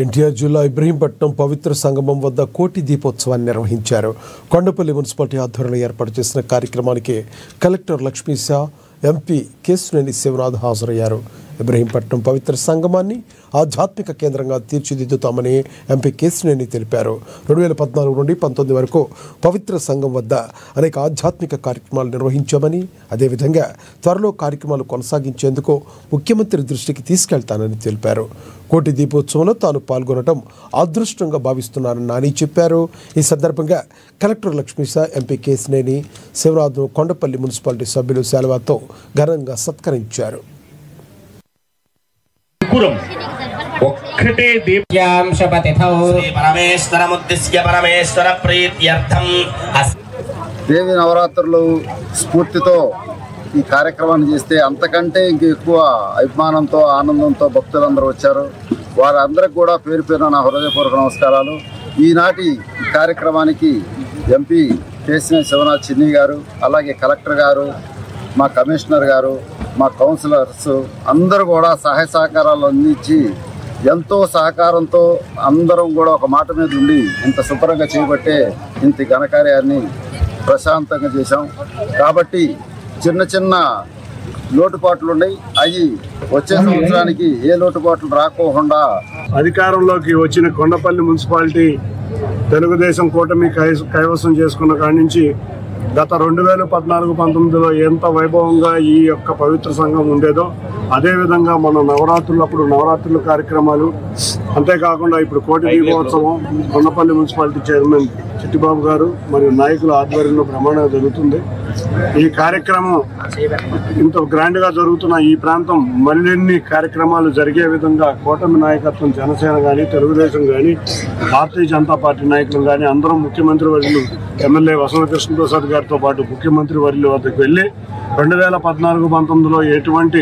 ఎన్టీఆర్ జిల్లా ఇబ్రహీంపట్నం పవిత్ర సంగమం వద్ద కోటి దీపోత్సవాన్ని నిర్వహించారు. కొండపల్లి మున్సిపాలిటీ ఆధ్వర్యంలో ఏర్పాటు చేసిన కార్యక్రమానికి కలెక్టర్ లక్ష్మీశా, ఎంపీ కేశినేని శివనాథ్ హాజరయ్యారు. ఇబ్రహీంపట్నం పవిత్ర సంగమాన్ని ఆధ్యాత్మిక కేంద్రంగా తీర్చిదిద్దుతామని ఎంపీ కేశినేని తెలిపారు. 2014 నుండి 19 వరకు పవిత్ర సంగం వద్ద అనేక ఆధ్యాత్మిక కార్యక్రమాలు నిర్వహించామని, అదేవిధంగా త్వరలో కార్యక్రమాలు కొనసాగించేందుకు ముఖ్యమంత్రి దృష్టికి తీసుకెళ్తానని తెలిపారు. కోటి దీపోత్సవంలో తాను పాల్గొనడం అదృష్టంగా భావిస్తున్నానని నాని చెప్పారు. ఈ సందర్భంగా కలెక్టర్ లక్ష్మీశా, ఎంపీ కేశినేని శివనాథ్ను కొండపల్లి మున్సిపాలిటీ సభ్యులు శాలువాతో ఘనంగా సత్కరించారు. ఒక్కటే దేవి నవరాత్రులు స్ఫూర్తితో ఈ కార్యక్రమాన్ని చేస్తే అంతకంటే ఇంక ఎక్కువ అభిమానంతో, ఆనందంతో భక్తులందరూ వచ్చారు. వారందరికి కూడా పేరు పేరున నా హృదయపూర్వక నమస్కారాలు. ఈనాటి కార్యక్రమానికి ఎంపీ కేశినేని శివనాథ్ చిన్ని గారు, అలాగే కలెక్టర్ గారు, మా కమిషనర్ గారు, మా కౌన్సిలర్స్ అందరూ కూడా సహాయ సహకారాలు అందించి ఎంతో సహకారంతో అందరం కూడా ఒక మాట మీద ఉండి ఇంత శుభ్రంగా చేయబట్టే ఇంత ఘనకార్యాన్ని ప్రశాంతంగా చేశాం. కాబట్టి చిన్న చిన్న లోటుపాట్లు ఉన్నాయి. అవి వచ్చే సంవత్సరానికి ఏ లోటుపాట్లు రాకోకుండా అధికారంలోకి వచ్చిన కొండపల్లి మున్సిపాలిటీ తెలుగుదేశం కూటమి కైవసం చేసుకున్న కాడి నుంచి గత 2014-19లో ఎంత వైభవంగా ఈ యొక్క పవిత్ర సంఘం ఉండేదో అదేవిధంగా మన నవరాత్రులప్పుడు నవరాత్రుల కార్యక్రమాలు, అంతేకాకుండా ఇప్పుడు కోటి దీపోత్సవం కొండపల్లి మున్సిపాలిటీ చైర్మన్ చిట్టిబాబు గారు మరియు నాయకుల ఆధ్వర్యంలో బ్రహ్మాండంగా జరుగుతుంది. ఈ కార్యక్రమం ఇంత గ్రాండ్గా జరుగుతున్న ఈ ప్రాంతం మరిన్ని కార్యక్రమాలు జరిగే విధంగా కూటమి నాయకత్వం, జనసేన కానీ, తెలుగుదేశం కానీ, భారతీయ జనతా పార్టీ నాయకులు కానీ అందరం ముఖ్యమంత్రి వర్యులు ఎమ్మెల్యే వసంత కృష్ణప్రసాద్ గారితో పాటు ముఖ్యమంత్రి వర్యుల వద్దకు వెళ్ళి 2014-19లో ఎటువంటి